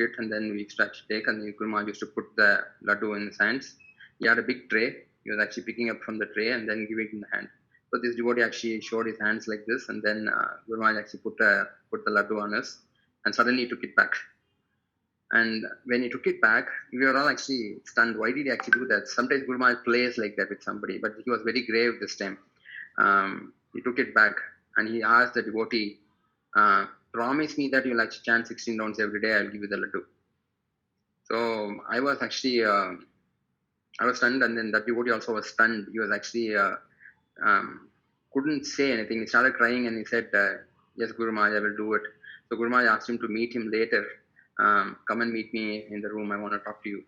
it, and then we used to actually take, and the Guru Maharaj used to put the laddu in his hands. He had a big tray. He was actually picking up from the tray and then giving it in the hand. So this devotee actually showed his hands like this, and then Guru Maharaj actually put the laddu on us, and suddenly he took it back. And when he took it back, we were all actually stunned. Why did he actually do that? Sometimes Guru Maharaj plays like that with somebody, but he was very grave this time. He took it back and he asked the devotee, promise me that you'll actually chant 16 rounds every day, I'll give you the laddu. So I was actually, I was stunned, and then that devotee also was stunned. He was actually, couldn't say anything. He started crying and he said, yes, Guru Maharaj, I will do it. So Guru Maharaj asked him to meet him later. Come and meet me in the room, I want to talk to you.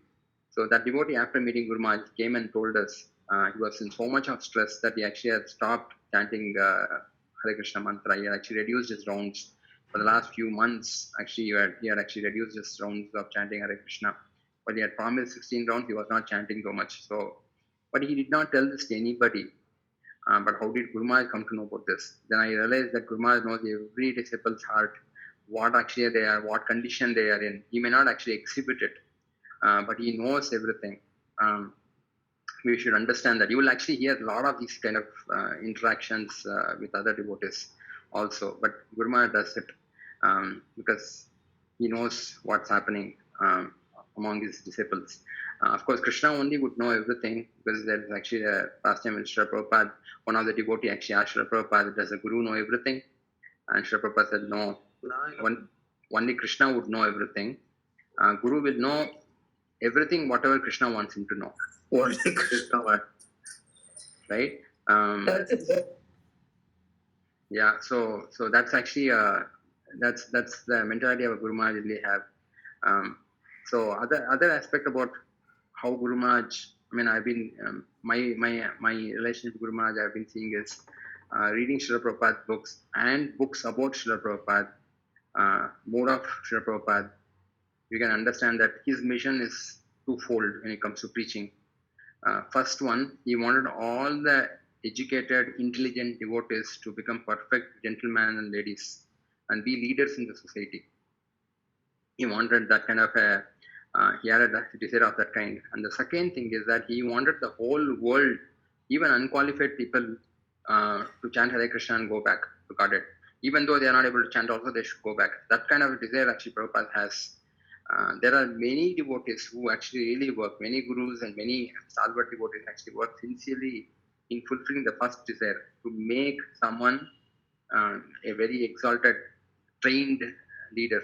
So that devotee, after meeting Guru Maharaj, came and told us he was in so much of stress that he actually had stopped chanting Hare Krishna mantra. He had actually reduced his rounds. For the last few months, actually, he had actually reduced his rounds of chanting Hare Krishna. But he had promised 16 rounds, he was not chanting so much. So, but he did not tell this to anybody. But how did Guru Maharaj come to know about this? Then I realized that Guru Maharaj knows every disciple's heart, what actually they are, what condition they are in. He may not actually exhibit it, but he knows everything. We should understand that. You will actually hear a lot of these kind of interactions with other devotees also, but Guru Maharaj does it because he knows what's happening among his disciples. Of course, Krishna only would know everything because there is actually a pastime with Srila Prabhupada. One of the devotees actually asked Srila Prabhupada, does the Guru know everything? And Srila Prabhupada said, no. Only Krishna would know everything. Guru will know everything, whatever Krishna wants him to know. Only Krishna wants. Right? Yeah, so that's actually that's the mentality of Guru Maharaj really have. So other aspect about how Guru Maharaj, I mean, I've been my relationship with Guru Maharaj I've been seeing is reading Srila Prabhupada's books and books about Srila Prabhupada, more of Srila Prabhupada. You can understand that his mission is twofold when it comes to preaching. First one, he wanted all the educated, intelligent devotees to become perfect gentlemen and ladies and be leaders in the society. He wanted that kind of a, he had a desire of that kind. And the second thing is that he wanted the whole world, even unqualified people, to chant Hare Krishna and go back to Godhead. Even though they are not able to chant also, they should go back. That kind of a desire actually Prabhupada has. There are many devotees who actually really work, many gurus and many stalwart devotees actually work sincerely in fulfilling the first desire to make someone a very exalted, trained leader,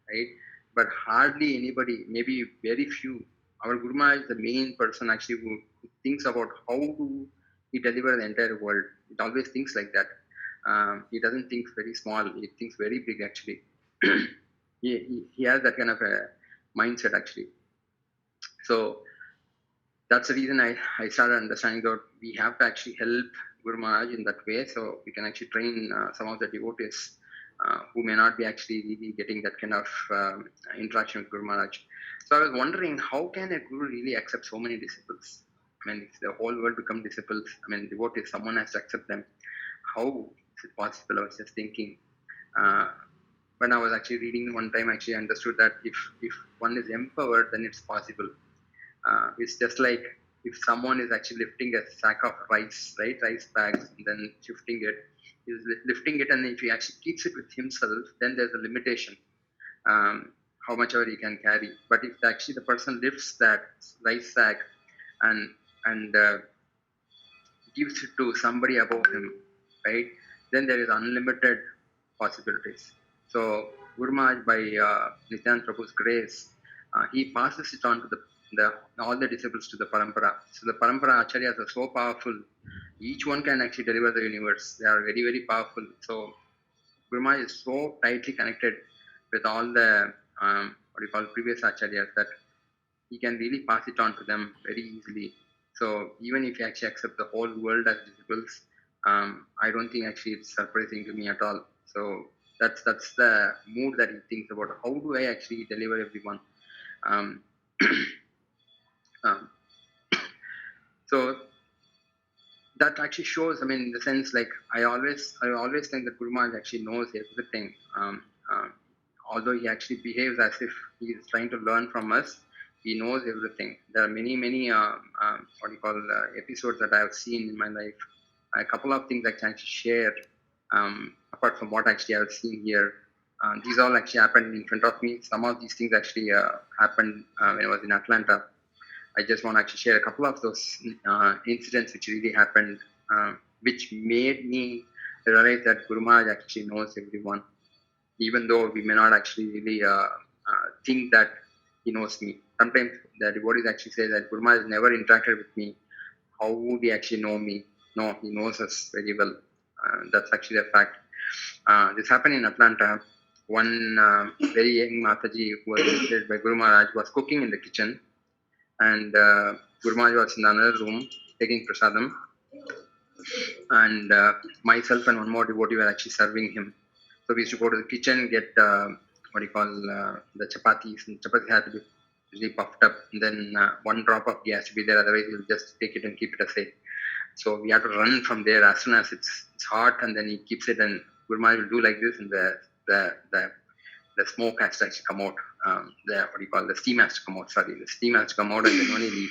right? But hardly anybody, maybe very few. Our Guru Maharaj is the main person actually who thinks about how to he deliver the entire world. It always thinks like that. He doesn't think very small. He thinks very big actually. he has that kind of a mindset actually. So that's the reason I started understanding that we have to actually help Guru Maharaj in that way, so we can actually train some of the devotees who may not be actually really getting that kind of interaction with Guru Maharaj. So I was wondering, how can a Guru really accept so many disciples? I mean, if the whole world become disciples, I mean, devotees, someone has to accept them. How is it possible? I was just thinking. When I was actually reading one time, I actually understood that if one is empowered, then it's possible. It's just like if someone is actually lifting a sack of rice, right, rice bags, and then shifting it, he's lifting it, and if he actually keeps it with himself, then there's a limitation, how much ever he can carry. But if actually the person lifts that rice sack and gives it to somebody above him, right, then there is unlimited possibilities. So Guru Maharaj, by Nityananda Prabhu's grace, he passes it on to all the disciples to the parampara. So the parampara acharyas are so powerful. Each one can actually deliver the universe. They are very, very powerful. So Guru Maharaj is so tightly connected with all the what you call previous acharyas that he can really pass it on to them very easily. So even if you actually accept the whole world as disciples, I don't think actually it's surprising to me at all. So that's the mood that he thinks about. How do I actually deliver everyone? So that actually shows. I mean, in the sense, like I always think that Guru Maharaj actually knows everything. although he actually behaves as if he is trying to learn from us, he knows everything. There are many episodes that I have seen in my life. A couple of things I can actually share, apart from what actually I have seen here. These all actually happened in front of me. Some of these things actually happened when I was in Atlanta. I just want to actually share a couple of those incidents which really happened, which made me realize that Guru Maharaj actually knows everyone, even though we may not actually really think that he knows me. Sometimes the devotees actually say that Guru Maharaj never interacted with me. How would he actually know me? No, he knows us very well. That's actually a fact. This happened in Atlanta. One very young Mataji who was visited by Guru Maharaj was cooking in the kitchen, and Guru Maharaj was in another room taking prasadam, and myself and one more devotee were actually serving him. So we used to go to the kitchen, get the chapatis, and chapatis had to be really puffed up, and then one drop of ghee has to be there, otherwise you'll just take it and keep it aside. So we have to run from there as soon as it's hot, and then he keeps it, and Guru Maharaj will do like this, and the smoke has to actually come out. The steam has to come out. Sorry, the steam has to come out, and then only eat.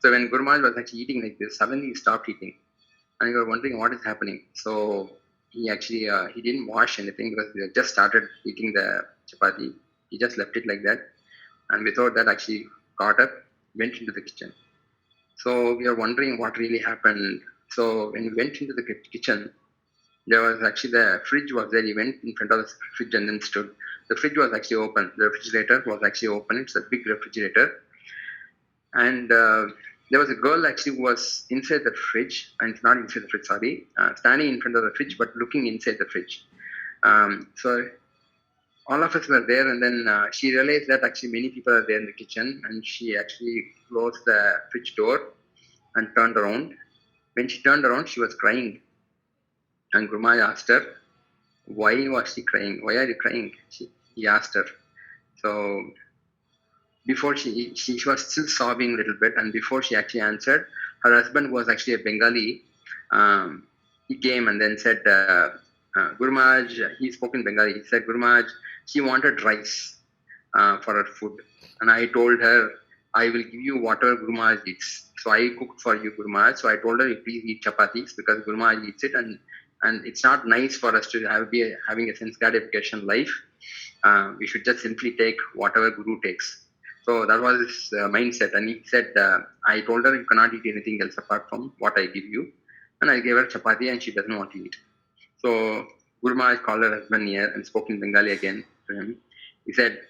So when Guru Maharaj was actually eating like this, suddenly he stopped eating, and we were wondering what is happening. So he actually he didn't wash anything because he had just started eating the chapati. He just left it like that, and without that actually got up, went into the kitchen. So we are wondering what really happened. So when we went into the kitchen, there was actually the fridge was there. He went in front of the fridge and then stood. The fridge was actually open. The refrigerator was actually open. It's a big refrigerator. And there was a girl actually who was inside the fridge, and not inside the fridge, sorry, standing in front of the fridge, but looking inside the fridge. So all of us were there, and then she realized that actually many people are there in the kitchen, and she actually closed the fridge door and turned around. When she turned around, she was crying. And Guru Maharaj asked her, why was she crying? Why are you crying? He asked her. So before she was still sobbing a little bit, and before she actually answered, her husband was actually a Bengali. He came and then said, Guru Maharaj, he spoke in Bengali. He said, Guru Maharaj, she wanted rice for her food. And I told her, I will give you whatever Guru Maharaj eats. So I cooked for you, Guru Maharaj. So I told her, please eat chapatis because Guru Maharaj eats it. And it's not nice for us to be having a sense gratification life. We should just simply take whatever Guru takes. So that was his mindset. And he said, I told her you cannot eat anything else apart from what I give you. And I gave her chapati and she doesn't want to eat. So Guru Maharaj called her husband here and spoke in Bengali again to him. He said,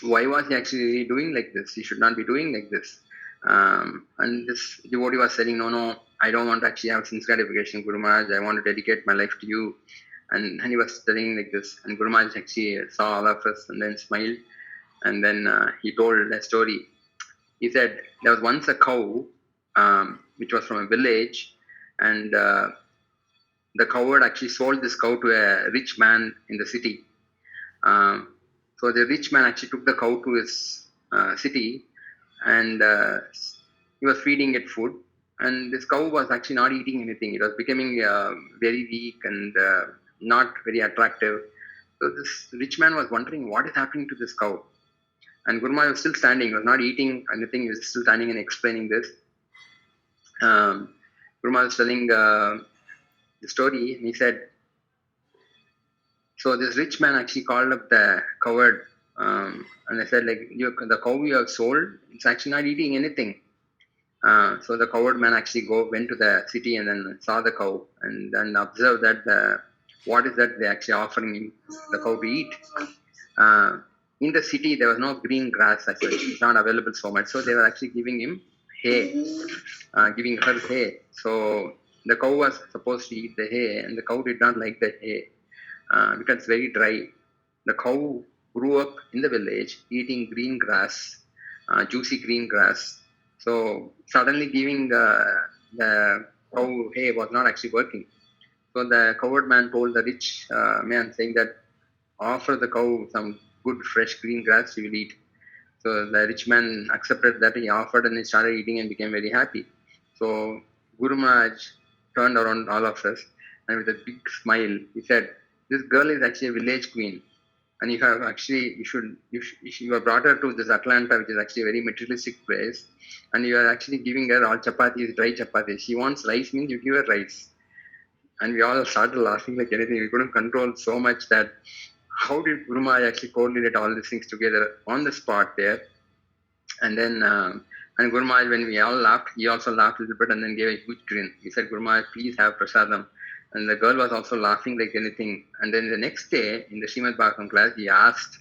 why was he actually doing like this? He should not be doing like this. And this devotee was saying, no, I don't want to actually have sense gratification, Guru Maharaj. I want to dedicate my life to you. And he was telling like this. And Guru Maharaj actually saw all of us and then smiled. And then he told a story. He said, there was once a cow, which was from a village. And the cowherd actually sold this cow to a rich man in the city. So the rich man actually took the cow to his city, and he was feeding it food. And this cow was actually not eating anything. It was becoming very weak and not very attractive. So this rich man was wondering what is happening to this cow. And Guru Maharaj was still standing. He was not eating anything. He was still standing and explaining this. Guru Maharaj was telling the story, and he said, so this rich man actually called up the cowherd, and I said, like, the cow you have sold, it's actually not eating anything. So the cowherd man actually went to the city and then saw the cow and then observed that what is that they're actually offering the cow to eat. In the city, there was no green grass as such. It's not available so much. So they were actually giving him hay, giving her hay. So the cow was supposed to eat the hay, and the cow did not like the hay because it's very dry. The cow grew up in the village eating green grass, juicy green grass. So suddenly giving the cow hay was not actually working. So the cowherd man told the rich man, saying that offer the cow some good fresh green grass, she will eat. So the rich man accepted that. He offered and he started eating and became very happy. So Guru Maharaj turned around all of us and with a big smile, he said, this girl is actually a village queen, and you have actually you have brought her to this Atlanta, which is actually a very materialistic place, and you are actually giving her all chapatis, dry chapatis. She wants rice, means you give her rice. And we all started laughing like anything. We couldn't control so much that how did Guru Maharaj actually coordinate all these things together on the spot there? And then and Guru Maharaj, when we all laughed, he also laughed a little bit and then gave a huge grin. He said, Guru Maharaj, please have prasadam. And the girl was also laughing like anything. And then the next day in the Srimad Bhagavatam class, he asked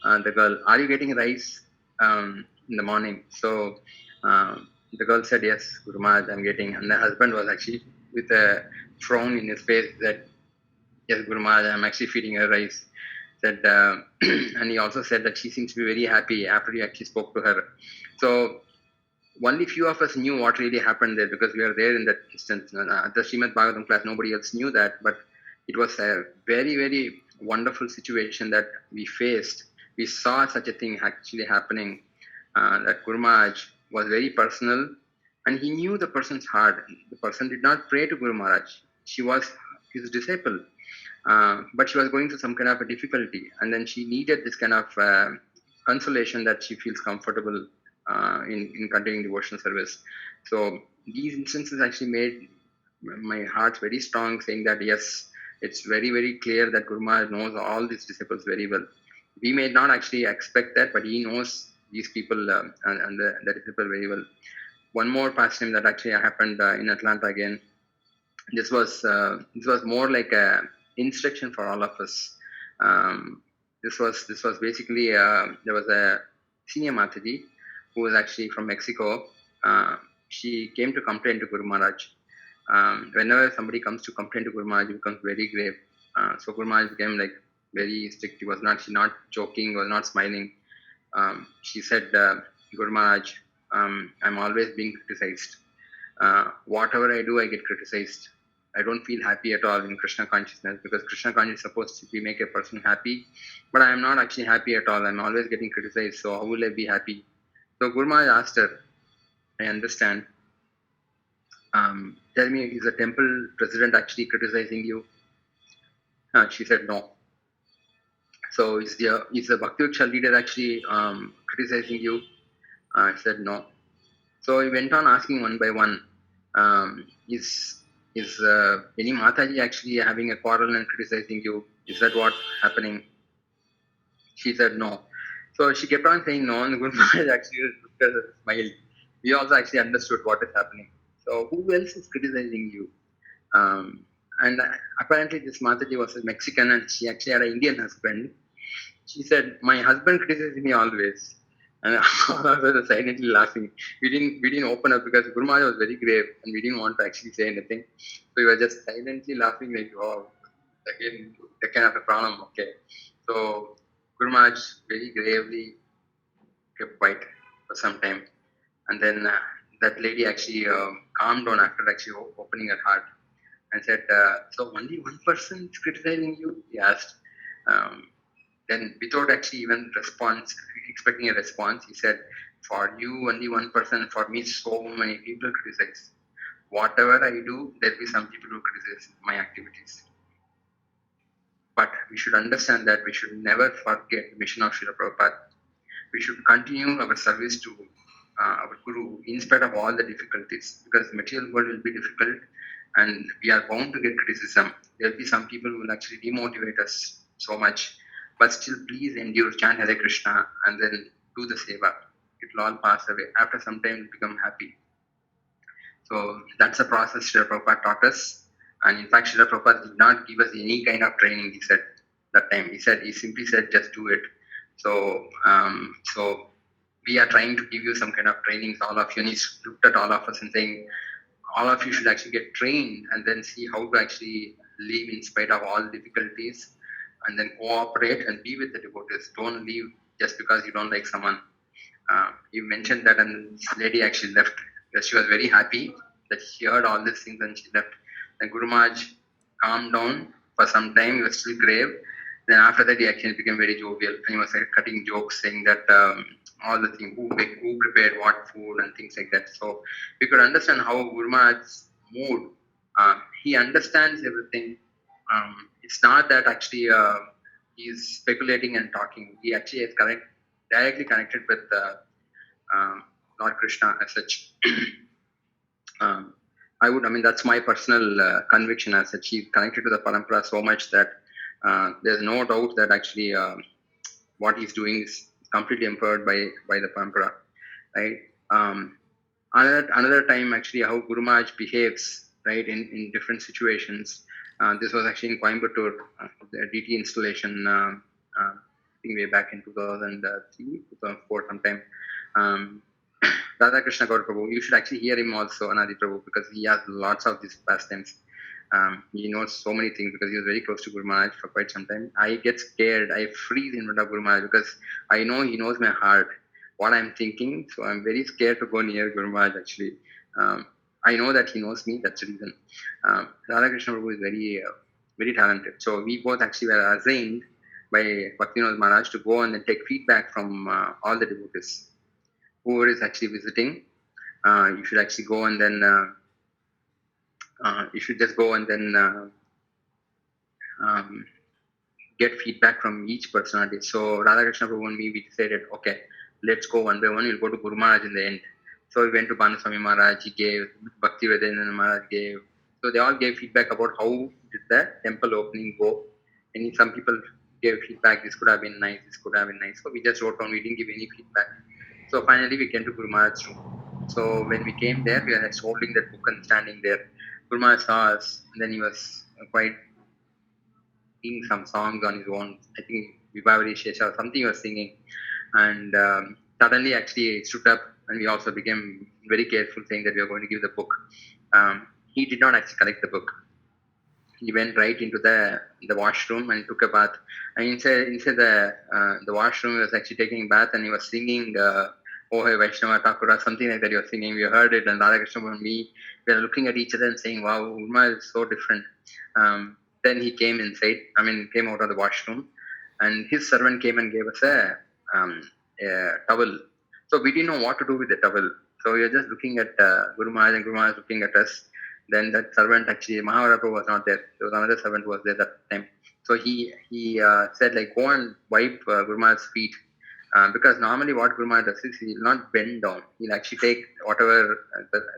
the girl, are you getting rice in the morning? So the girl said, yes, Guru Maharaj, I'm getting. And the husband was actually with a frown in his face that, yes, Guru Maharaj, I'm actually feeding her rice. Said, and he also said that she seems to be very happy after he actually spoke to her. So only few of us knew what really happened there because we were there in that instance. At the Srimad Bhagavatam class, nobody else knew that, but it was a very, very wonderful situation that we faced. We saw such a thing actually happening, that Guru Maharaj was very personal, and he knew the person's heart. The person did not pray to Guru Maharaj. She was his disciple. But she was going through some kind of a difficulty, and then she needed this kind of consolation that she feels comfortable in continuing devotional service. So these instances actually made my heart very strong, saying that yes, it's very, very clear that Guru Maharaj knows all these disciples very well. We may not actually expect that, but he knows these people and the disciple very well. One more pastime that actually happened in Atlanta again. This was more like a instruction for all of us. This was basically there was a senior Mataji who was actually from Mexico. She came to complain to Guru Maharaj. Whenever somebody comes to complain to Guru Maharaj, it becomes very grave. So Guru Maharaj became like very strict. She not joking, was not smiling. She said, Guru Maharaj, I'm always being criticized. Whatever I do, I get criticized. I don't feel happy at all in Krishna consciousness, because Krishna consciousness is supposed to make a person happy, but I am not actually happy at all. I'm always getting criticized, so how will I be happy? So Guru Maharaj asked her, I understand. Tell me, is the temple president actually criticizing you? She said no. So is the Bhakti Viksha leader actually criticizing you? She said no. So he went on asking one by one, is any Mataji actually having a quarrel and criticizing you? Is that what's happening? She said no. So she kept on saying no, and the Guru Maharaj actually looked at her and smiled. We also actually understood what is happening. So who else is criticizing you? And apparently this Mataji was a Mexican, and she actually had an Indian husband. She said, my husband criticizes me always. And all of us were silently laughing. We didn't open up because Guru Maharaj was very grave and we didn't want to actually say anything. So we were just silently laughing like, oh, again, that kind of a problem. Okay. So Guru Maharaj very gravely kept quiet for some time. And then that lady actually calmed down after actually opening her heart and said, so only one person is criticizing you? He asked. Then without actually even expecting a response, he said, for you only one person, for me so many people criticize. Whatever I do, there'll be some people who criticize my activities. But we should understand that we should never forget the mission of Srila Prabhupada. We should continue our service to our Guru in spite of all the difficulties, because the material world will be difficult and we are bound to get criticism. There'll be some people who will actually demotivate us so much. But still, please endure, chant Hare Krishna, and then do the seva. It will all pass away. After some time, you'll become happy. So that's a process Srila Prabhupada taught us. And in fact, Srila Prabhupada did not give us any kind of training, he said that time. He simply said, just do it. So we are trying to give you some kind of trainings, all of you. And he looked at all of us and saying, all of you should actually get trained and then see how to actually live in spite of all difficulties, and then cooperate and be with the devotees. Don't leave just because you don't like someone. You mentioned that, and this lady actually left. She was very happy that she heard all these things and she left. Then Guru Maharaj calmed down for some time. He was still grave. Then after that, he actually became very jovial, and he was cutting jokes, saying that all the things, who prepared what food and things like that. So we could understand how Guru Maharaj's mood. He understands everything. it's not that actually he's speculating and talking. He actually is directly connected with Lord Krishna as such. I mean, that's my personal conviction as such. He's connected to the parampara so much that there's no doubt that actually what he's doing is completely empowered by the parampara, right? Another time actually how Guru Maharaj behaves, right, in different situations. This was actually in Coimbatore, the DT installation, I think way back in 2003, 2004 sometime. Radha Krishna Gaur Prabhu, you should actually hear him also, Anadi Prabhu, because he has lots of these pastimes. He knows so many things because he was very close to Guru Maharaj for quite some time. I get scared, I freeze in front of Guru Maharaj because I know he knows my heart, what I'm thinking, so I'm very scared to go near Guru Maharaj actually. I know that he knows me, that's the reason. Radha Krishna Prabhu is very talented. So we both actually were assigned by Bhaktivinoda Maharaj to go and then take feedback from all the devotees. Whoever is actually visiting, you should actually go and then you should just go and then get feedback from each personality. So Radhakrishna Prabhu and me, we decided, okay, let's go one by one. We'll go to Guru Maharaj in the end. So we went to Banaswami Maharaj. He gave, Bhaktivedanta Maharaj gave. So they all gave feedback about how did the temple opening go. And some people gave feedback. This could have been nice. This could have been nice. So we just wrote down. We didn't give any feedback. So finally we came to Guru Maharaj's room. So when we came there, we were just holding that book and standing there. Guru Maharaj saw us, and then he was quite singing some songs on his own. I think Vibhavari Shesha or something he was singing. And suddenly actually he stood up and we also became very careful saying that we are going to give the book. He did not actually collect the book. He went right into the washroom and took a bath. And inside the washroom, he was actually taking a bath and he was singing Oh Hey Vaishnava Thakura, something like that he was singing. We heard it, and Radhakrishna and me, we were looking at each other and saying, wow, Urma is so different. Then he came inside, came out of the washroom, and his servant came and gave us a towel. So we didn't know what to do with the towel. So we were just looking at Guru Maharaj, and Guru Maharaj looking at us. Then that servant actually, Maharaja was not there. There was another servant who was there that time. So he said like, go and wipe Guru Maharaj's feet. Because normally what Guru Maharaj does is he will not bend down. He'll actually take whatever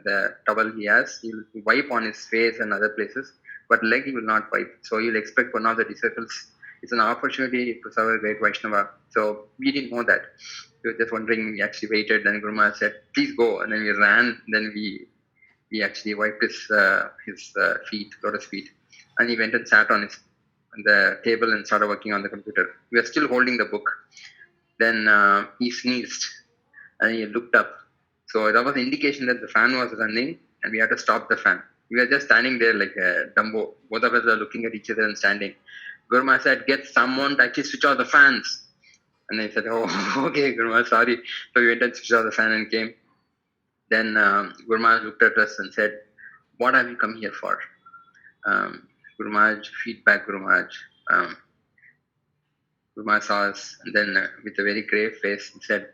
the towel he has, he'll wipe on his face and other places, but leg he will not wipe. So you'll expect one of the disciples, it's an opportunity to serve a great Vaishnava. So we didn't know that. We were just wondering, we actually waited, and Guru Maharaj said, please go. And then we ran, then we actually wiped his feet, lotus feet. And he went and sat on the table and started working on the computer. We were still holding the book. Then he sneezed and he looked up. So that was an indication that the fan was running and we had to stop the fan. We were just standing there like a Dumbo. Both of us were looking at each other and standing. Guru Maharaj said, get someone to actually switch off the fans. And I said, oh, okay, Guru Maharaj, sorry. So we went and switched off the fan and came. Then Guru Maharaj looked at us and said, what have you come here for? Guru Maharaj, feedback, Guru Maharaj. Guru Maharaj saw us, and then with a very grave face, he said,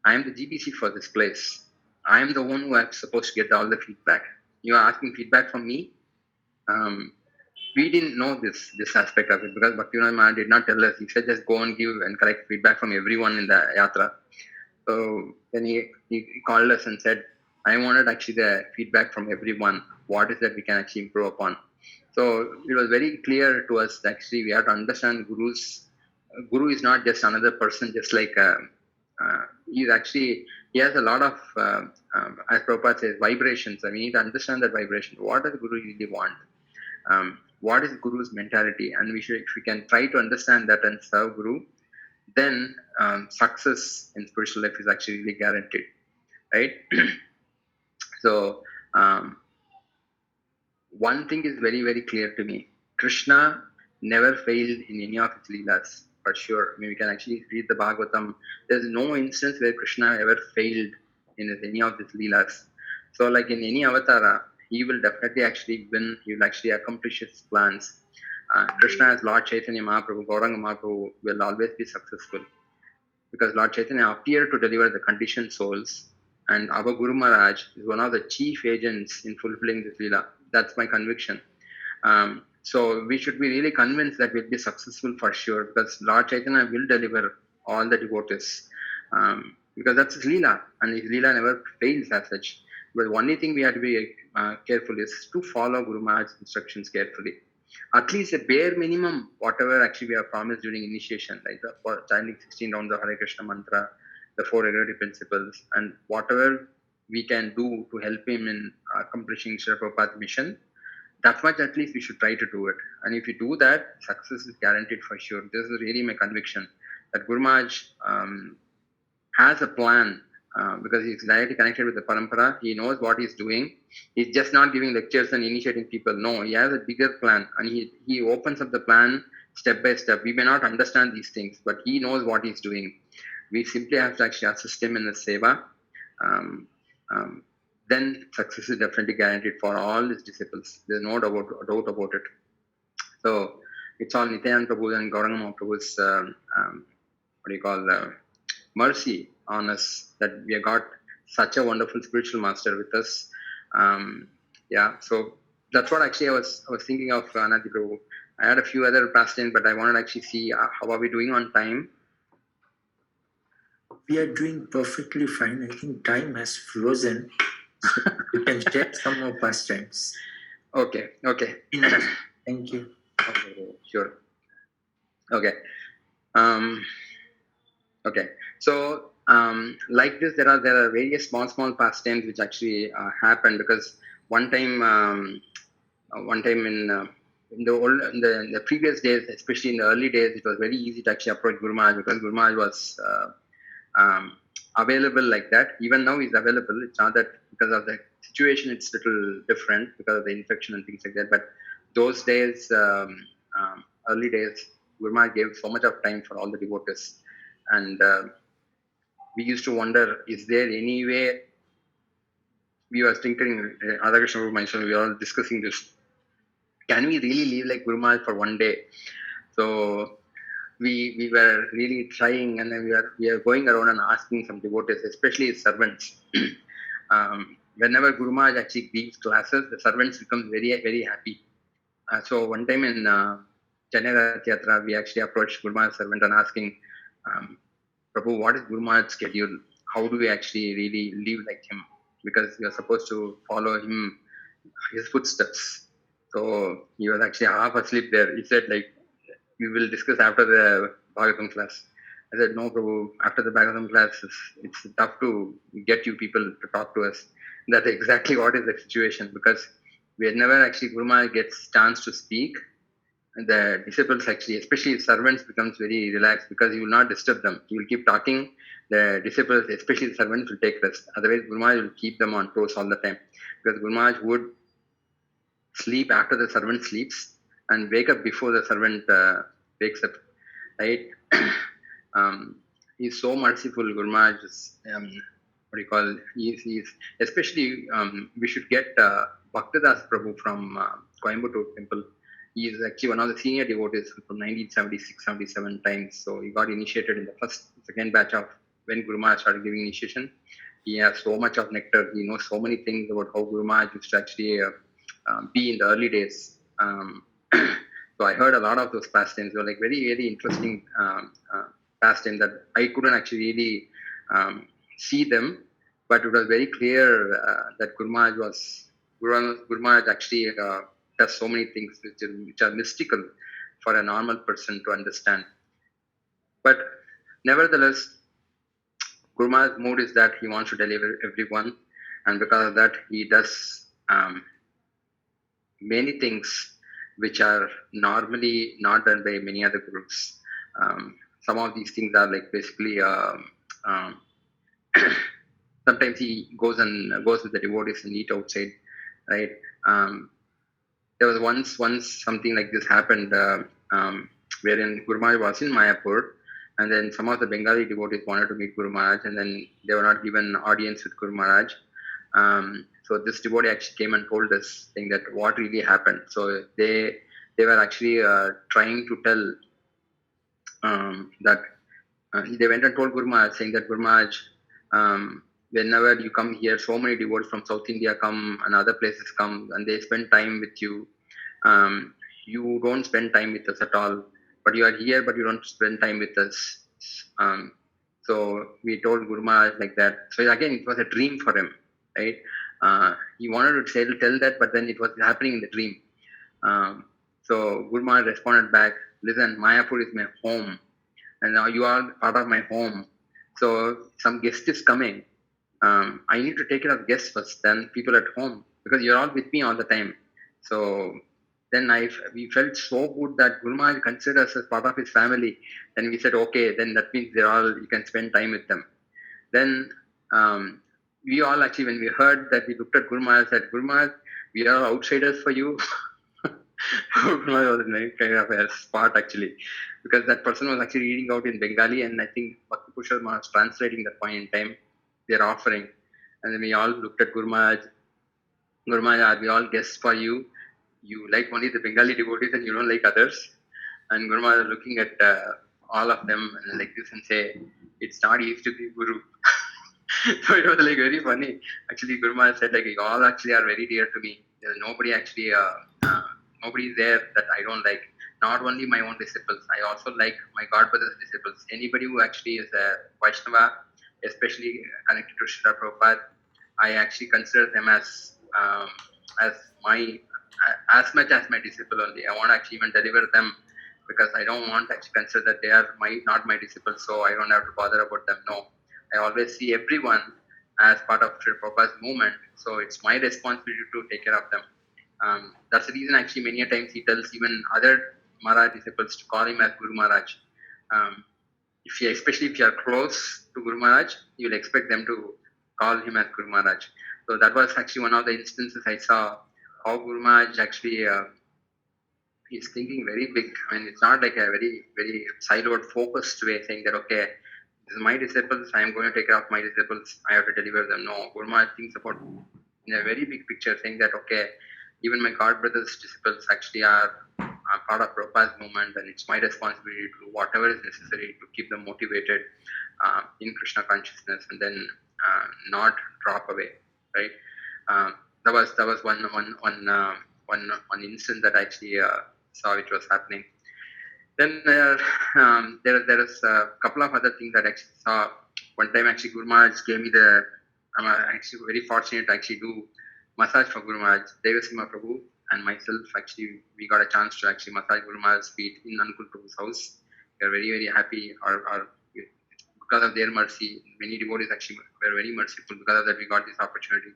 I am the GBC for this place. I am the one who is supposed to get all the feedback. You are asking feedback from me? We didn't know this aspect of it because Bhaktivinoda Maharaj did not tell us. He said, just go and give and collect feedback from everyone in the yatra. So then he called us and said, I wanted actually the feedback from everyone. What is that we can actually improve upon? So it was very clear to us that actually we have to understand Guru is not just another person, just like he has a lot of, as Prabhupada says, vibrations. We need to understand that vibration. What does Guru really want? What is Guru's mentality? And if we can try to understand that and serve Guru, then success in spiritual life is actually really guaranteed, right? So one thing is very, very clear to me. Krishna never failed in any of his leelas, for sure. We can actually read the Bhagavatam. There's no instance where Krishna ever failed in any of his leelas. So like in any avatara, he will definitely actually win. He will actually accomplish his plans. Krishna as Lord Chaitanya Mahaprabhu, Gauranga Mahaprabhu will always be successful. Because Lord Chaitanya appeared to deliver the conditioned souls, and our Guru Maharaj is one of the chief agents in fulfilling this leela. That's my conviction. So we should be really convinced that we'll be successful for sure, because Lord Chaitanya will deliver all the devotees. Because that's his Leela, and his Leela never fails as such. But the only thing we have to be careful is to follow Guru Maharaj's instructions carefully. At least a bare minimum, whatever actually we have promised during initiation, like the chanting 16 rounds of Hare Krishna mantra, the 4 regulatory principles, and whatever we can do to help him in accomplishing Srila Prabhupada's mission, that much at least we should try to do it. And if you do that, success is guaranteed for sure. This is really my conviction that Guru Maharaj has a plan, because he's directly connected with the parampara. He knows what he's doing. He's just not giving lectures and initiating people. No, he has a bigger plan, and he opens up the plan step by step. We may not understand these things, but he knows what he's doing. We simply have to actually assist him in the seva. Then success is definitely guaranteed for all his disciples. There's no doubt about it. So it's all Nityananda Prabhu and GaurangaPr's mercy on us that we have got such a wonderful spiritual master with us. So that's what actually I was thinking of, Nadi Prabhu. I had a few other pastimes, but I wanted to actually see how are we doing on time. We are doing perfectly fine. I think time has frozen. So you can share some more pastimes. Okay. Thank you. Okay, sure. Okay. Okay. So like this, there are various small pastimes which actually happen, because one time in the previous days, especially in the early days, it was very easy to actually approach Guru Maharaj, because Guru Maharaj was available like that. Even now he's available. It's not that because of the situation it's little different because of the infection and things like that. But those days, early days, Guru Maharaj gave so much of time for all the devotees, and we used to wonder, is there any way? We were thinking, Radha Krishna Guru myself, we were all discussing this. Can we really live like Guru Maharaj for one day? So we were really trying, and then we are going around and asking some devotees, especially his servants. Whenever Guru Maharaj actually gives classes, the servants become very, very happy. So one time in Chennai Yatra, we actually approached Guru Maharaj's servant and asking, Prabhu, what is Guru Maharaj's schedule? How do we actually really live like him? Because we are supposed to follow him, his footsteps. So he was actually half asleep there. He said, like, we will discuss after the Bhagavatam class. I said, no, Prabhu, after the Bhagavatam class, it's tough to get you people to talk to us. That's exactly what is the situation, because whenever actually Guru Maharaj gets chance to speak, the disciples actually, especially servants, becomes very relaxed, because you will not disturb them. You will keep talking. The disciples, especially the servants, will take rest. Otherwise, Guru Maharaj will keep them on toes all the time, because Guru Maharaj would sleep after the servant sleeps and wake up before the servant wakes up, right? He's so merciful, Guru Maharaj. He's especially, we should get Bhaktadas Prabhu from Coimbatore temple. He is actually one of the senior devotees from 1976-77 times. So he got initiated in the second batch of when Guru Maharaj started giving initiation. He has so much of nectar. He knows so many things about how Guru Maharaj used to actually be in the early days. So I heard a lot of those pastimes. They were like very, very interesting pastimes that I couldn't actually really see them, but it was very clear that Guru Maharaj actually does so many things which are mystical for a normal person to understand. But nevertheless, Guru Maharaj's mood is that he wants to deliver everyone, and because of that, he does many things which are normally not done by many other gurus. Some of these things are like basically sometimes he goes with the devotees and eat outside, right? There was once something like this happened, wherein Guru Maharaj was in Mayapur, and then some of the Bengali devotees wanted to meet Guru Maharaj, and then they were not given audience with Guru Maharaj. So this devotee actually came and told us, saying that what really happened. So they were actually trying to tell that they went and told Guru Maharaj, saying that Guru Maharaj, whenever you come here, so many devotees from South India come and other places come, and they spend time with you. you don't spend time with us at all, but you are here, but you don't spend time with us. Um, so we told Guru Maharaj like that. So again, it was a dream for him, right? He wanted to tell that, but then it was happening in the dream. Um, so Guru Maharaj responded back, listen, Mayapur is my home, and now you are part of my home. So some guest is coming. I need to take care of guests first, then people at home, because you're all with me all the time. So then we felt so good that Guru Maharaj considered us as part of his family. Then we said, okay, then that means they're all, you can spend time with them. Then we all actually, when we heard that, we looked at Guru Maharaj and said, Guru Maharaj, we are outsiders for you. Guru Maharaj was in kind of a spot actually, because that person was actually reading out in Bengali, and I think Bhakti Pushal was translating that point in time, their offering. And then we all looked at Guru Maharaj. Guru Maharaj, are we all guests for you? You like only the Bengali devotees and you don't like others. And Guru Maharaj looking at all of them and like this and say, it's not easy to be Guru. So it was like very funny. Actually, Guru Maharaj said like, you all actually are very dear to me. There's nobody actually, nobody is there that I don't like. Not only my own disciples, I also like my God brother's disciples. Anybody who actually is a Vaishnava, especially connected to Srila Prabhupada, I actually consider them as my as much as my disciple only. I want to actually even deliver them, because I don't want to actually consider that they are not my disciples, so I don't have to bother about them. No, I always see everyone as part of Sri Prabhupada's movement, so it's my responsibility to take care of them. That's the reason actually many times he tells even other Maharaj disciples to call him as Guru Maharaj. Especially if you are close to Guru Maharaj, you will expect them to call him as Guru Maharaj. So that was actually one of the instances I saw how Guru Maharaj actually is thinking very big. I mean, it's not like a very, very siloed, focused way saying that, okay, this is my disciples, I am going to take care of my disciples, I have to deliver them. No, Guru Maharaj thinks about in a very big picture, saying that, okay, even my God brothers' disciples actually are part of Prabhupada's movement, and it's my responsibility to do whatever is necessary to keep them motivated in Krishna consciousness, and then not drop away, right? That was one instance that I actually saw which was happening. Then there is a couple of other things that I actually saw. One time actually Guru Maharaj gave me the, I'm actually very fortunate to actually do massage for Guru Maharaj. Devasima Prabhu and myself actually, we got a chance to actually massage Guru Maharaj's feet in Anukul Prabhu's house. We are very, very happy, or because of their mercy, many devotees actually were very merciful. Because of that, we got this opportunity.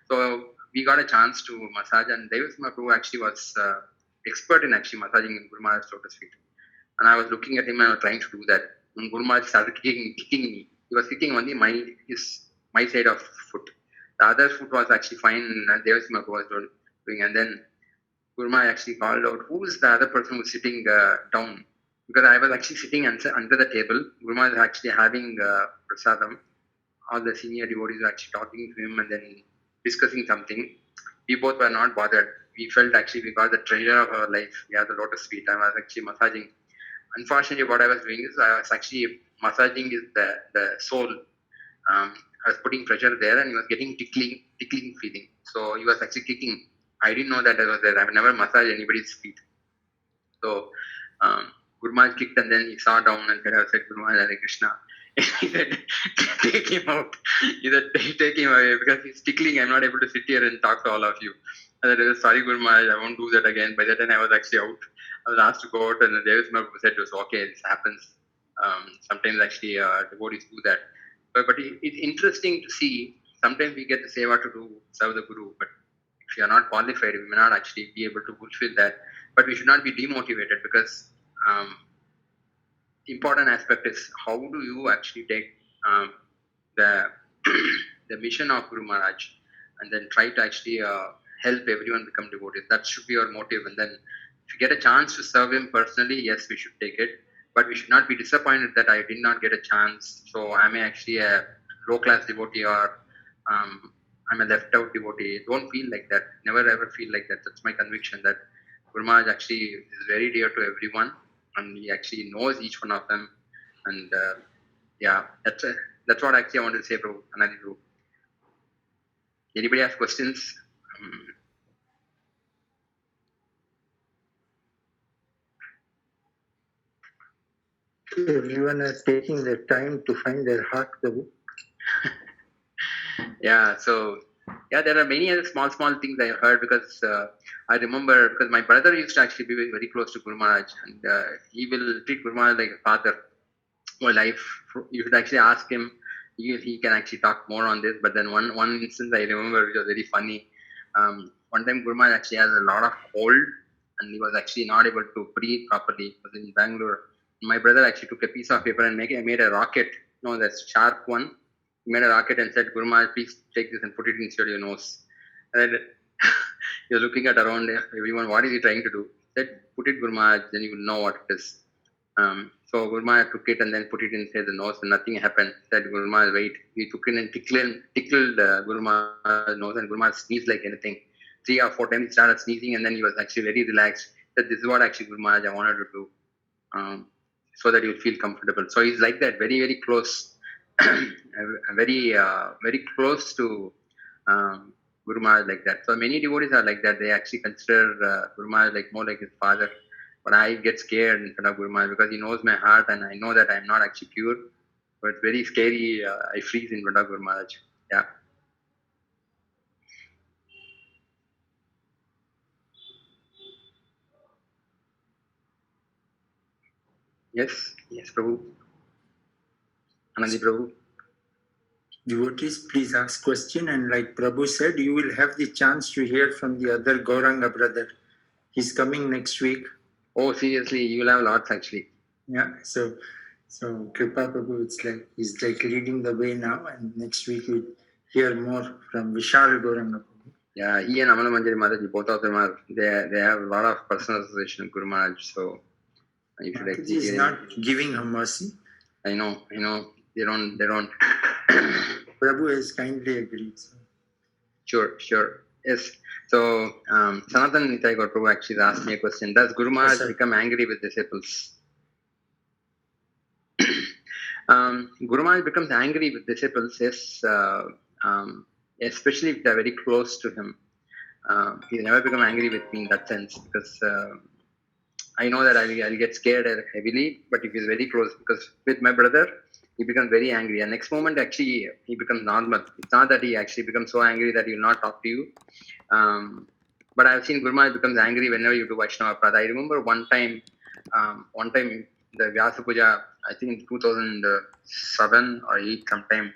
So we got a chance to massage, and Devasima Prabhu actually was expert in actually massaging Guru Maharaj's lotus feet. And I was looking at him and I was trying to do that. And Guru Maharaj started kicking me. He was kicking only my side of foot. The other foot was actually fine, and Devasima was doing. And then Guru Maharaj actually called out, who is the other person who's sitting down? Because I was actually sitting under the table. Guru Maharaj was actually having prasadam. All the senior devotees were actually talking to him and then discussing something. We both were not bothered. We felt actually we got the treasure of our life. We had the lotus feet. I was actually massaging. Unfortunately, what I was doing is I was actually massaging the sole. I was putting pressure there, and he was getting tickling feeling. So he was actually kicking. I didn't know that I was there. I've never massaged anybody's feet. So Guru Maharaj kicked, and then he saw down and said, Guru Maharaj, Hare Krishna. He said, take him out. He said, take him away because he's tickling. I'm not able to sit here and talk to all of you. I said, sorry, Guru Maharaj, I won't do that again. By that time, I was actually out. I was asked to go out, and the Devasima said, it was okay, this happens. Sometimes actually devotees do that. But it's interesting to see, sometimes we get the seva to do, serve the Guru, but if you are not qualified, we may not actually be able to fulfill that. But we should not be demotivated, because important aspect is how do you actually take the the mission of Guru Maharaj and then try to actually help everyone become devotees. That should be your motive. And then if you get a chance to serve him personally, yes, we should take it. But we should not be disappointed that I did not get a chance. So I'm actually a low-class devotee, or I'm a left-out devotee. Don't feel like that. Never ever feel like that. That's my conviction that Guru Maharaj actually is very dear to everyone, and he actually knows each one of them. And yeah, that's what actually I wanted to say, bro. Anadi, bro. Anybody has questions? everyone are taking the time to find their heart, Prabhu. Yeah, so yeah, there are many other small things I heard because I remember because my brother used to actually be very close to Guru Maharaj, and he will treat Guru Maharaj like a father. Well, you should actually ask him. He can actually talk more on this. But then one instance I remember which was very funny. One time Guru Maharaj actually has a lot of cold, and he was actually not able to breathe properly. It was in Bangalore. My brother actually took a piece of paper and made a rocket. No, that's sharp one. He made a rocket and said, Guru Maharaj, please take this and put it inside your nose. And then you're looking at around everyone, what is he trying to do? He said, put it, Guru Maharaj, then you will know what it is. So Guru Maharaj took it and then put it inside the nose and nothing happened. He said, Guru Maharaj, wait. He took it and tickled Guru Maharaj's nose, and Guru Maharaj sneezed like anything. 3 or 4 times he started sneezing, and then he was actually very relaxed. He said, this is what actually Guru Maharaj I wanted to do. So that you feel comfortable. So he's like that, very close, very close to Guru Maharaj like that. So many devotees are like that. They actually consider Guru Maharaj like more like his father. But I get scared in front of Guru Maharaj because he knows my heart, and I know that I'm not actually pure. So it's very scary. I freeze in front of Guru Maharaj. Yeah. Yes, Prabhu. Anandi Prabhu. Devotees, please ask question, and like Prabhu said, you will have the chance to hear from the other Gauranga brother. He's coming next week. Oh, seriously, you will have lots actually. Yeah, so Kripa Prabhu, he's like leading the way now, and next week we'll hear more from Vishal Gauranga Prabhu. Yeah, he and Amala Manjari Mataji, both of them they have a lot of personal association with Guru Maharaj, so you should actually he's not giving her mercy. I know, they don't. Prabhu has kindly agreed. So. Sure. Yes. So, Sanatan Nitai Gaur Prabhu actually asked me a question. Does Guru Maharaj become angry with disciples? Guru Maharaj becomes angry with disciples, yes, especially if they're very close to him. He never become angry with me in that sense because I know that I'll get scared heavily, but if he's very close, because with my brother, he becomes very angry. And next moment, actually, he becomes normal. It's not that he actually becomes so angry that he will not talk to you. But I've seen Guru Maharaj becomes angry whenever you do Vaishnava Prada. I remember one time the Vyasa Puja, I think in 2007 or 8 sometime,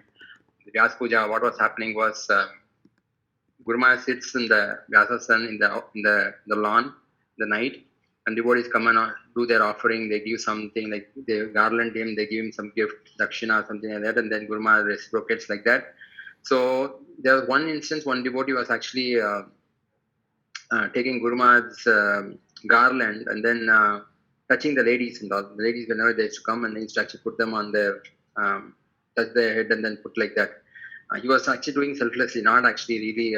the Vyasa Puja, what was happening was Guru Maharaj sits in the Vyasa sun in the lawn, the night, and devotees come and do their offering. They give something like they garland him, they give him some gift, dakshina, something like that, and then Guru Maharaj reciprocates like that. So there was one instance, one devotee was actually taking Guru Maharaj's garland and then touching the ladies and all. The ladies, whenever they used to come, and they used to actually put them on their, touch their head and then put like that. He was actually doing selflessly, not actually really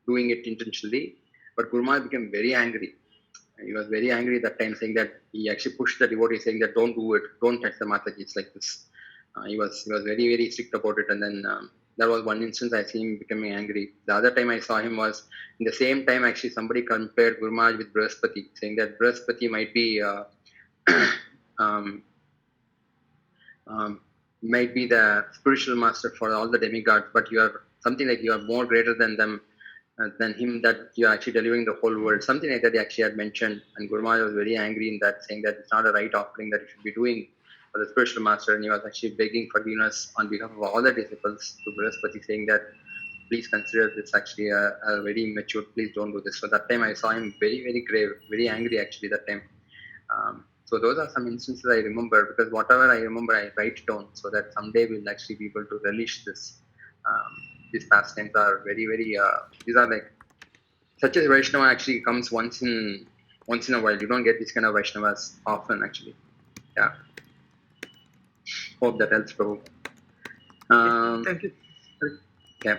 doing it intentionally. But Guru Maharaj became very angry. He was very angry that time, saying that he actually pushed the devotee, saying that don't do it, don't touch the Mataji like this. He was very strict about it, and then that was one instance I see him becoming angry. The other time I saw him was in the same time actually somebody compared Guru Maharaj with Brihaspati, saying that Brihaspati might be might be the spiritual master for all the demigods, but you are something like you are more greater than them. Than him, that you are actually delivering the whole world. Something like that he actually had mentioned, and Guru Maharaj was very angry in that, saying that it's not a right offering that you should be doing for the spiritual master, and he was actually begging forgiveness on behalf of all the disciples to Brihaspati, saying that please consider this actually a very immature, please don't do this. So that time I saw him very grave, very angry actually that time. So those are some instances I remember, because whatever I remember I write it down so that someday we'll actually be able to relish this. These pastimes are very these are like such as Vaishnava actually comes once in a while. You don't get these kind of Vaishnavas often actually. Yeah. Hope that helps, Prabhu. Thank you. Yeah.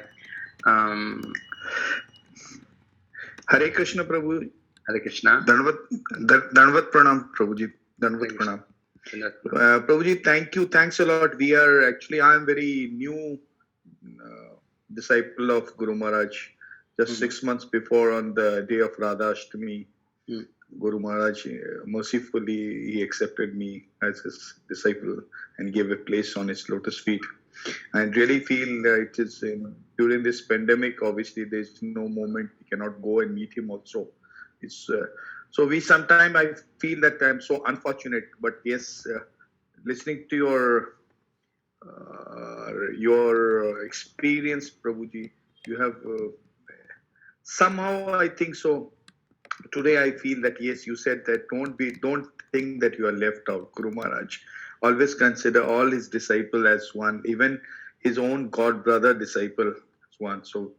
Hare Krishna, Prabhu. Hare Krishna. Danvat Pranam, Prabhuji. Danvat Pranam. Prabhuji, thank you. Thanks a lot. I am very new disciple of Guru Maharaj. Just 6 months before, on the day of Radha Ashtami, Guru Maharaj mercifully he accepted me as his disciple and gave a place on his lotus feet. And really feel it is during this pandemic. Obviously, there's no moment we cannot go and meet him. Also, it's so we sometimes I feel that I'm so unfortunate. But yes, listening to your experience, Prabhuji, you have somehow I think so. Today I feel that yes, you said that don't think that you are left out. Guru Maharaj always consider all his disciple as one, even his own god brother disciple as one. So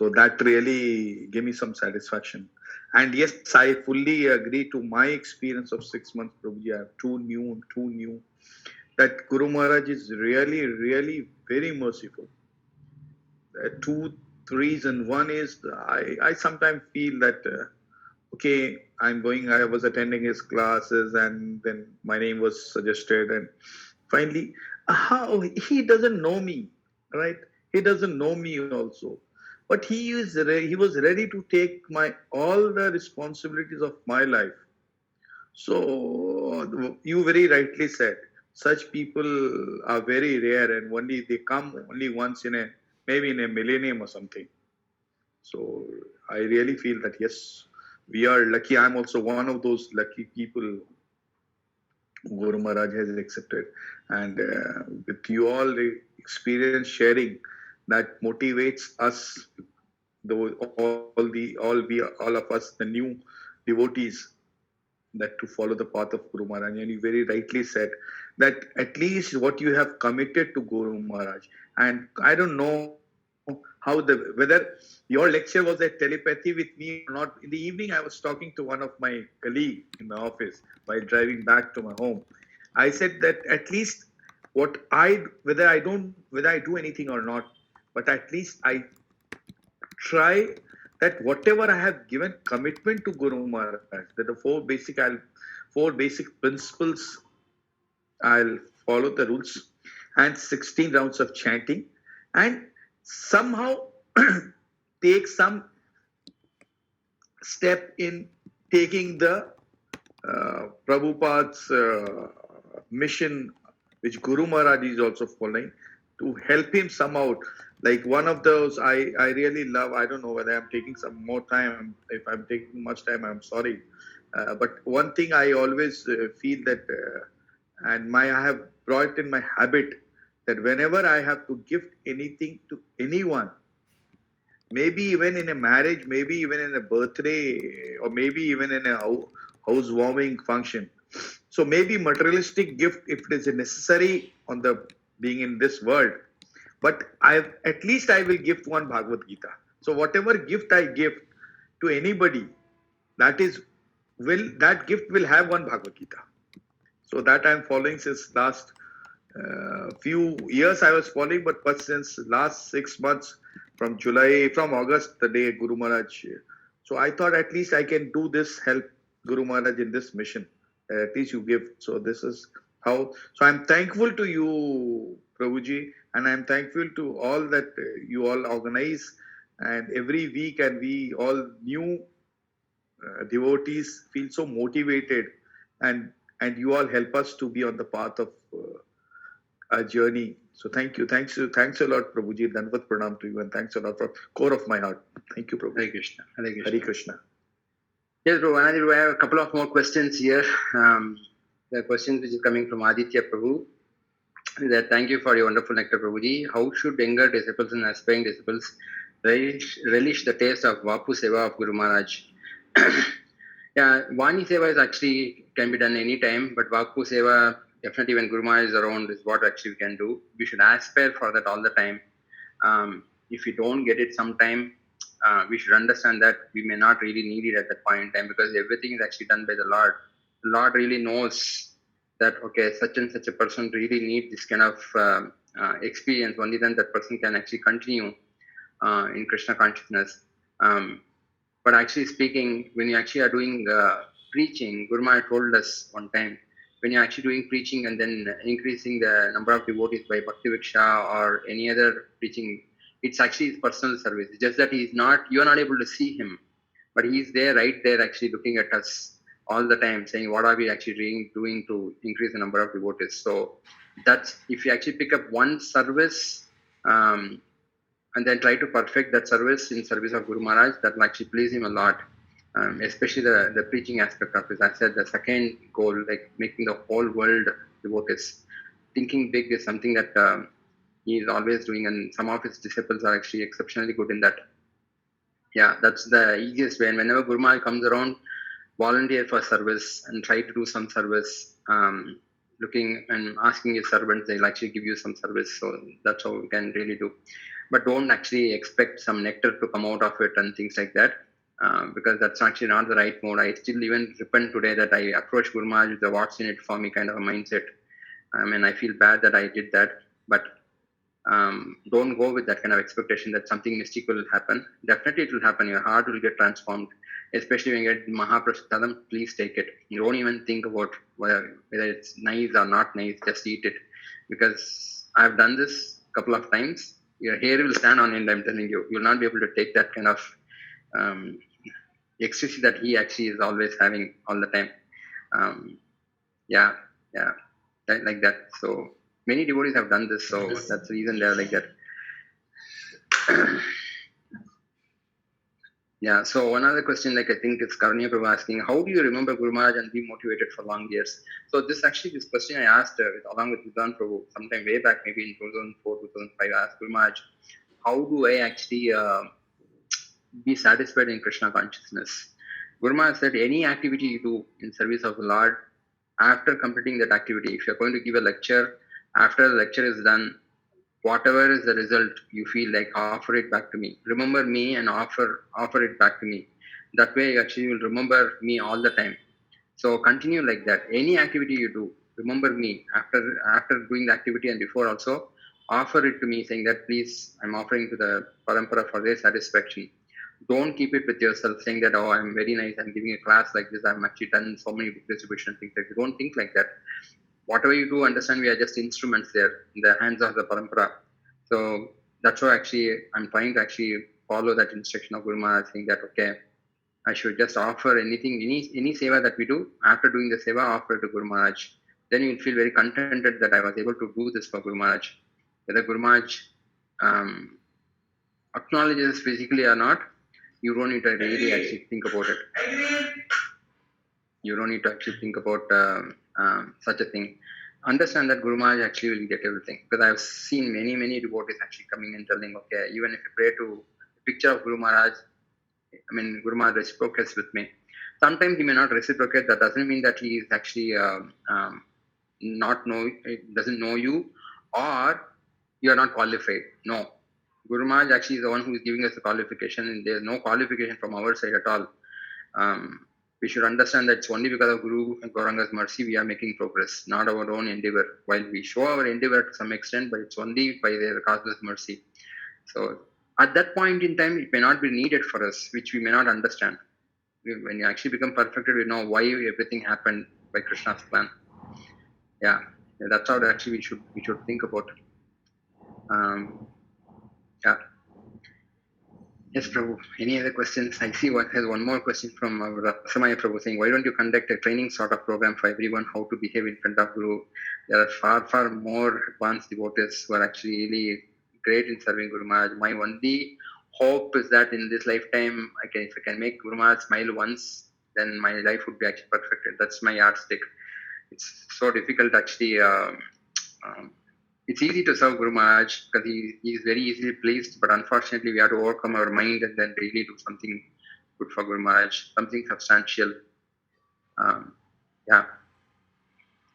that really gave me some satisfaction. And yes, I fully agree to my experience of 6 months, Prabhuji. I have too new. That Guru Maharaj is really very merciful. Two reasons. One is I sometimes feel that okay, I was attending his classes, and then my name was suggested, and finally, how he doesn't know me, right? He doesn't know me also, but he was ready to take my all the responsibilities of my life. So you very rightly said, such people are very rare, and only they come only once in a maybe in a millennium or something. So I really feel that yes, we are lucky. I'm also one of those lucky people Guru Maharaj has accepted. And with you all the experience sharing, that motivates us, all of us, the new devotees, that to follow the path of Guru Maharaj. And you very rightly said that at least what you have committed to Guru Maharaj. And I don't know whether your lecture was a telepathy with me or not. In the evening, I was talking to one of my colleague in my office while driving back to my home. I said that at least whether I do anything or not, but at least I try that whatever I have given commitment to Guru Maharaj, that the four basic principles, I'll follow the rules and 16 rounds of chanting, and somehow take some step in taking the Prabhupada's mission, which Guru Maharaj is also following, to help him somehow. Like one of those I really love. I don't know whether I'm taking some more time. If I'm taking much time, I'm sorry. But one thing I always feel that, I have brought in my habit that whenever I have to gift anything to anyone, maybe even in a marriage, maybe even in a birthday, or maybe even in a housewarming function. So maybe materialistic gift if it is necessary on the being in this world. But at least I will gift one Bhagavad Gita. So whatever gift I give to anybody, that gift will have one Bhagavad Gita. So that I'm following since last few years I was following, but since last 6 months, from August, the day Guru Maharaj. So I thought at least I can do this, help Guru Maharaj in this mission. At least you give. So this is how. So I'm thankful to you, Prabhuji, and I'm thankful to all that you all organize. And every week, and we all new devotees feel so motivated, and you all help us to be on the path of our journey. So thank you. Thanks a lot, Prabhuji. Danvat pranam to you, and thanks a lot from core of my heart. Thank you, Prabhu. Hare Krishna. Hare Krishna. Hare Krishna. Yes, Prabhu. We have a couple of more questions here. The questions which is coming from Aditya Prabhu. That thank you for your wonderful nectar, Prabhuji. How should younger disciples and aspiring disciples relish the taste of Vapu Seva of Guru Maharaj? Yeah, Vani Seva is actually can be done anytime, but Vapu Seva, definitely when Guru Maharaj is around, is what actually we can do. We should aspire for that all the time. If we don't get it sometime, we should understand that we may not really need it at that point in time, because everything is actually done by the Lord. The Lord really knows that, okay, such and such a person really needs this kind of experience. Only then that person can actually continue in Krishna consciousness. But actually speaking, when you actually are doing preaching, Guru Maharaj told us one time, when you're actually doing preaching and then increasing the number of devotees by Bhakti Viksha or any other preaching, it's actually his personal service. It's just that you're not able to see him, but he's there, right there, actually looking at us. all the time, saying what are we actually doing to increase the number of devotees. So that's, if you actually pick up one service and then try to perfect that service in service of Guru Maharaj, that will actually please him a lot. Especially the preaching aspect of it. I said the second goal, like making the whole world devotees. Thinking big is something that he is always doing, and some of his disciples are actually exceptionally good in that. Yeah, that's the easiest way. And whenever Guru Maharaj comes around, volunteer for service and try to do some service. Looking and asking his servants, they'll actually give you some service. So that's how we can really do. But don't actually expect some nectar to come out of it and things like that. Because that's actually not the right mode. I still even repent today that I approached Guru Maharaj with the what's in it for me kind of a mindset. I feel bad that I did that, but don't go with that kind of expectation that something mystical will happen. Definitely it will happen. Your heart will get transformed, especially when you get Mahaprasadam. Please take it. You don't even think about whether it's nice or not nice. Just eat it, because I've done this a couple of times. Your hair will stand on end. I'm telling you, you'll not be able to take that kind of ecstasy that he actually is always having all the time. Yeah, like that. So many devotees have done this, so that's the reason they're like that. Yeah, so one other question, like I think it's Karnya Prabhu asking, how do you remember Guru Maharaj and be motivated for long years? So this question I asked along with Vidhan Prabhu sometime way back, maybe in 2004, 2005, I asked Guru Maharaj, how do I actually be satisfied in Krishna consciousness? Guru Maharaj said, any activity you do in service of the Lord, after completing that activity, if you're going to give a lecture, after the lecture is done, whatever is the result, you feel like offer it back to me. Remember me and offer it back to me. That way you actually will remember me all the time. So continue like that. Any activity you do, remember me after doing the activity and before also, offer it to me, saying that please, I'm offering to the parampara for their satisfaction. Don't keep it with yourself, saying that, oh, I'm very nice, I'm giving a class like this, I'm actually done so many book distribution things like that. Don't think like that. Whatever you do, understand we are just instruments there in the hands of the parampara. So that's why actually I'm trying to actually follow that instruction of Guru Maharaj, saying that, okay, I should just offer anything, any seva that we do, after doing the seva, offer to Guru Maharaj. Then you will feel very contented that I was able to do this for Guru Maharaj. Whether Guru Maharaj acknowledges physically or not, you don't need to really actually think about it. You don't need to actually think about such a thing. Understand that Guru Maharaj actually will get everything. Because I've seen many devotees actually coming and telling, okay, even if you pray to a picture of Guru Maharaj, Guru Maharaj reciprocates with me. Sometimes he may not reciprocate. That doesn't mean that he is actually doesn't know you, or you are not qualified. No. Guru Maharaj actually is the one who is giving us the qualification, and there is no qualification from our side at all. We should understand that it's only because of Guru and Gauranga's mercy we are making progress, not our own endeavor. While we show our endeavor to some extent, but it's only by their causeless mercy. So at that point in time, it may not be needed for us, which we may not understand. When you actually become perfected, we know why everything happened by Krishna's plan. Yeah, that's how actually we should think about it. Yeah. Yes, Prabhu. Any other questions? I see has one more question from Rasamaya Prabhu saying, why don't you conduct a training sort of program for everyone how to behave in front of Guru? There are far more advanced devotees who are actually really great in serving Guru Maharaj. My only hope is that in this lifetime, if I can make Guru Maharaj smile once, then my life would be actually perfected. That's my yardstick. It's so difficult actually. It's easy to serve Guru Maharaj because he is very easily pleased, but unfortunately we have to overcome our mind and then really do something good for Guru Maharaj, something substantial. Yeah.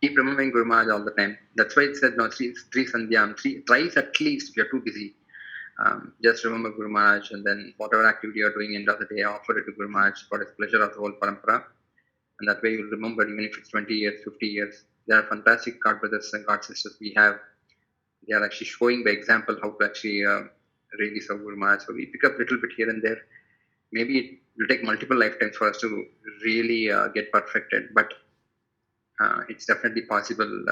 Keep remembering Guru Maharaj all the time. That's why it said, no, three sandhyam, thrice at least if you're too busy. Just remember Guru Maharaj, and then whatever activity you're doing, end of the day, offer it to Guru Maharaj for his pleasure of the whole parampara. And that way you'll remember, even if it's 20 years, 50 years. There are fantastic God brothers and God sisters we have. They are actually showing by example how to actually really serve Guru Maharaj. So we pick up a little bit here and there. Maybe it will take multiple lifetimes for us to really get perfected, but it's definitely possible.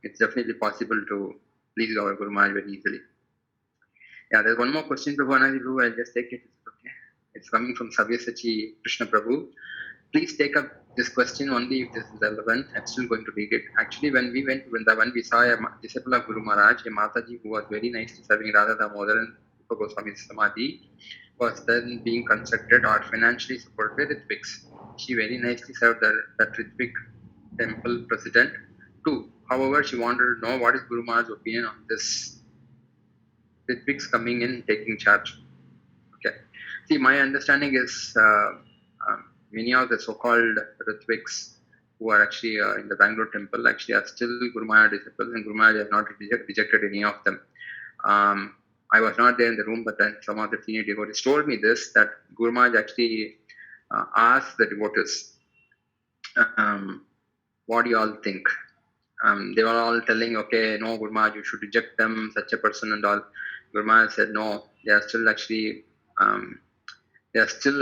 It's definitely possible to please our Guru Maharaj very easily. Yeah, there's one more question, Prabhu. I'll just take it. It's okay. It's coming from Sabyasachi Krishna Prabhu. please take up this question only if this is relevant. I'm still going to read it. Actually, when we went to Vrindavan, we saw a disciple of Guru Maharaj, a Mataji who was very nicely serving Radha Damodar and Rupa Goswami's Samadhi, was then being constructed or financially supported with Ritvix. She very nicely served that Ritvik temple president too. However, she wanted to know what is Guru Maharaj's opinion on this Ritvix coming in taking charge. Okay. See, my understanding is many of the so-called Ritviks who are actually in the Bangalore temple actually are still Guru Maharaj disciples, and Guru Maharaj has not rejected any of them. I was not there in the room, but then some of the senior devotees told me this, that Guru Maharaj actually asked the devotees, what do you all think? They were all telling, okay, no, Guru Maharaj, you should reject them, such a person and all. Guru Maharaj said, no, they are still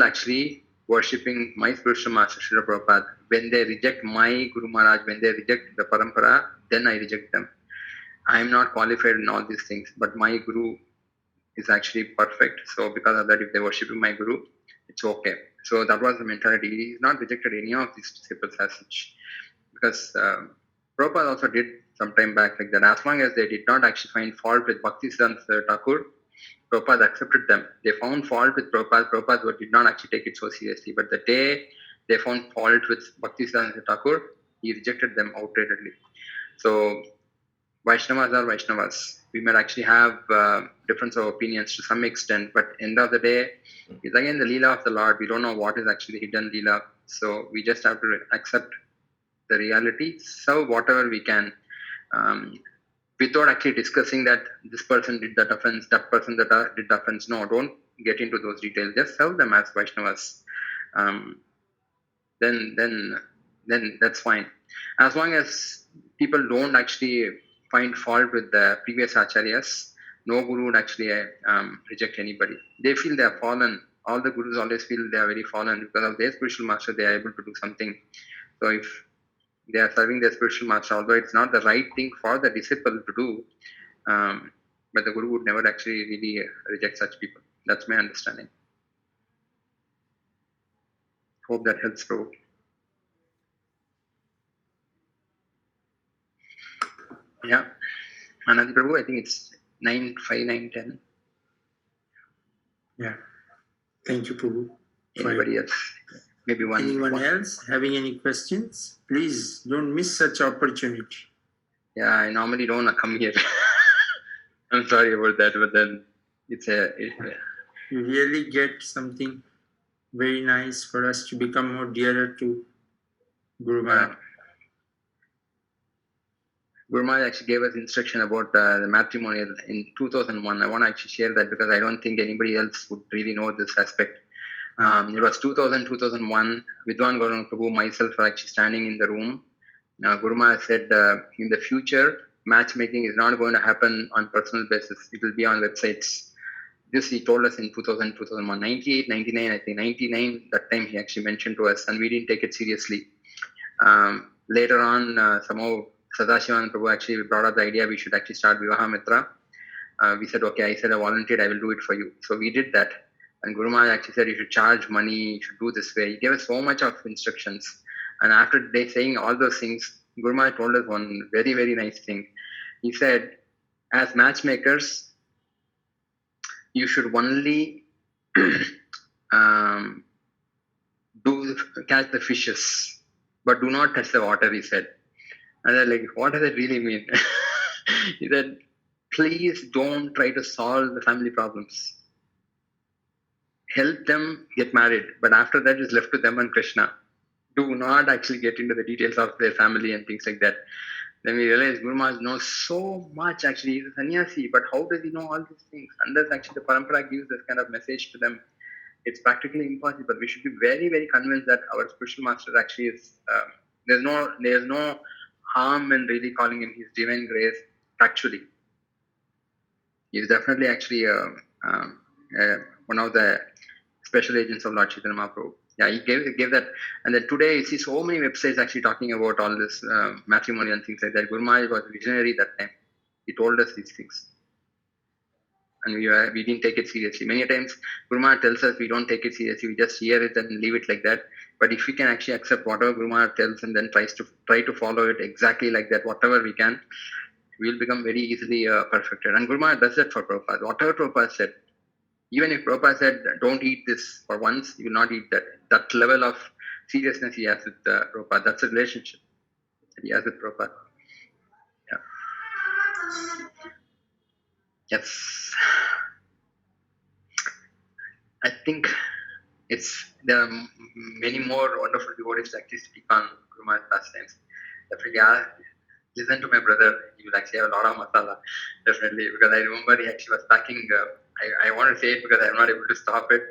actually worshipping my spiritual master, Srila Prabhupada. When they reject my Guru Maharaj, when they reject the parampara, then I reject them. I am not qualified in all these things, but my Guru is actually perfect. So because of that, if they worship my Guru, it's okay. So that was the mentality. He has not rejected any of these disciples as such. Because Prabhupada also did some time back like that. As long as they did not actually find fault with Bhaktisiddhanta Thakur, Prabhupada accepted them. They found fault with Prabhupada. Prabhupada did not actually take it so seriously. But the day they found fault with Bhaktisiddhanta Thakur, he rejected them outrightly. So Vaishnavas are Vaishnavas. We might actually have difference of opinions to some extent, but end of the day, it's again the Leela of the Lord. We don't know what is actually hidden Leela. So we just have to accept the reality, serve whatever we can, without actually discussing that this person did that offense, that person did the offense. No, don't get into those details. Just serve them as Vaishnavas. Then that's fine. As long as people don't actually find fault with the previous acharyas, no guru would actually reject anybody. They feel they are fallen. All the gurus always feel they are very fallen because of their spiritual master. They are able to do something. So if they are serving their spiritual master, although it's not the right thing for the disciple to do, but the guru would never actually really reject such people. That's my understanding. Hope that helps, Prabhu. Yeah. Anandi Prabhu, I think it's 9, 5, 9, 10. Yeah. Thank you, Prabhu. Anybody else? Maybe one. Anyone else having any questions? Please don't miss such opportunity. Yeah, I normally don't come here. I'm sorry about that, but then you really get something very nice for us to become more dearer to Guru Maharaj. Guru Maharaj actually gave us instruction about the matrimonial in 2001. I want to actually share that because I don't think anybody else would really know this aspect. It was 2000, 2001. Vidwan Gauranga Prabhu, myself were actually standing in the room. Guru Maharaj said, in the future, matchmaking is not going to happen on personal basis. It will be on websites. This he told us in 2000, 2001, 98, 99, I think 99, that time he actually mentioned to us and we didn't take it seriously. Later on, somehow Sadashivan Prabhu actually brought up the idea we should actually start Vivaha Mitra. We said, okay, I said I volunteered, I will do it for you. So we did that. And Guru Maharaj actually said, you should charge money, you should do this way. He gave us so much of instructions. And after they saying all those things, Guru Maharaj told us one very, very nice thing. He said, as matchmakers, you should only catch the fishes, but do not touch the water, he said. And they're like, what does it really mean? He said, please don't try to solve the family problems. Help them get married, but after that is left to them and Krishna. Do not actually get into the details of their family and things like that. Then we realize Guru Maharaj knows so much actually. He's a sannyasi, but how does he know all these things? Unless actually the parampara gives this kind of message to them, it's practically impossible. We should be very, very convinced that our spiritual master actually is, there's no harm in really calling him his divine grace factually. He's definitely actually one of the special agents of Lord Chaitanya Mahaprabhu. Yeah, he gave that. And then today you see so many websites actually talking about all this matrimony and things like that. Guru Maharaj was visionary that time. He told us these things. And we didn't take it seriously. Many times Guru Maharaj tells us we don't take it seriously. We just hear it and leave it like that. But if we can actually accept whatever Guru Maharaj tells and then try to follow it exactly like that, whatever we can, we'll become very easily perfected. And Guru Maharaj does that for Prabhupada. Whatever Prabhupada said, even if Prabhupada said, don't eat this for once, you will not eat that. That level of seriousness he has with Prabhupada. That's a relationship that he has with Prabhupada. Yeah. Yes. I think there are many more wonderful devotees to actually speak on Guru Maharaj pastimes. Definitely, listen to my brother. He will actually have a lot of masala. Definitely, because I remember he actually was packing. I want to say it because I'm not able to stop it.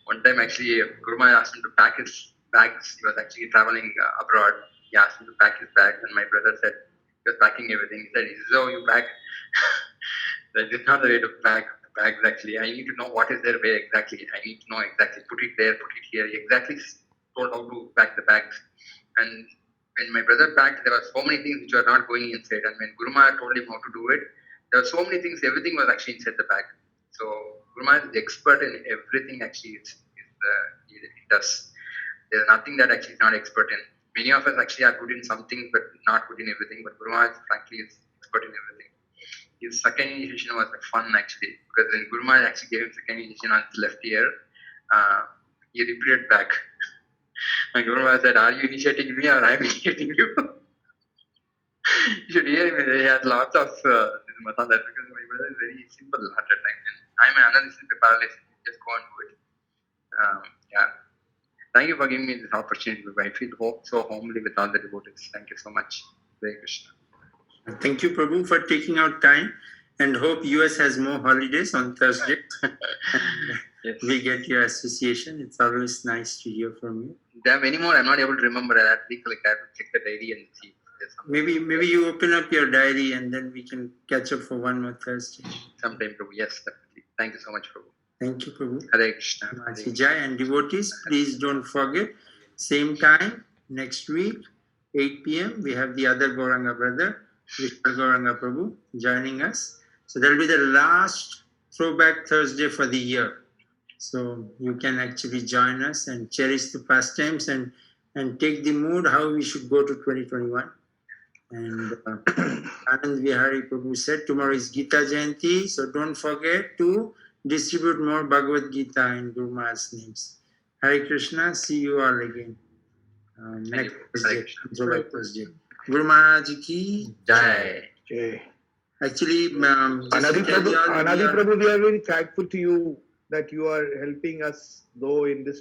One time, actually, Guru Maharaj asked him to pack his bags. He was actually traveling abroad. He asked him to pack his bags, and my brother said he was packing everything. He said, "This is how you pack." That is not the way to pack bags. Actually, I need to know what is their way exactly. I need to know exactly. Put it there, put it here. He exactly told how to pack the bags. And when my brother packed, there were so many things which were not going inside. And when Guru Maharaj told him how to do it, there were so many things. Everything was actually inside the bag. So Guru Maharaj is expert in everything. Actually, he does. There's nothing that actually is not expert in. Many of us actually are good in some things, but not good in everything. But Guru Maharaj, frankly, is expert in everything. His second initiation was fun actually, because when Guru Maharaj actually gave him second initiation on his left ear, he repeated back. And Guru Maharaj said, "Are you initiating me or I am initiating you?" You should hear him. He has lots of masala because my brother is very simple at that time. And I'm an analyst paralysis. Just go and do it. Yeah. Thank you for giving me this opportunity. I feel so homely with all the devotees. Thank you so much. Hare Krishna. Thank you, Prabhu, for taking out time, and hope US has more holidays on Thursday. Yes. We get your association. It's always nice to hear from you. There are many more. I'm not able to remember. I have to check the diary and see. Maybe you open up your diary and then we can catch up for one more Thursday. Sometime, Prabhu. Yes, definitely. Thank you so much, Prabhu. Thank you, Prabhu. Hare Krishna. Jai, and devotees, please don't forget, same time next week, 8 p.m. we have the other Gauranga brother, Vishnu Gauranga Prabhu, joining us. So that will be the last throwback Thursday for the year. So you can actually join us and cherish the pastimes and take the mood how we should go to 2021. And Anand Vihari Prabhu said tomorrow is Gita Jayanti, so don't forget to distribute more Bhagavad Gita in Guru Maharaj's names. Hare Krishna, see you all again next Thursday, July Thursday. Guru Maharaj ki Jai. Jai. Actually, Anadi Prabhu, we are very thankful to you that you are helping us, though in this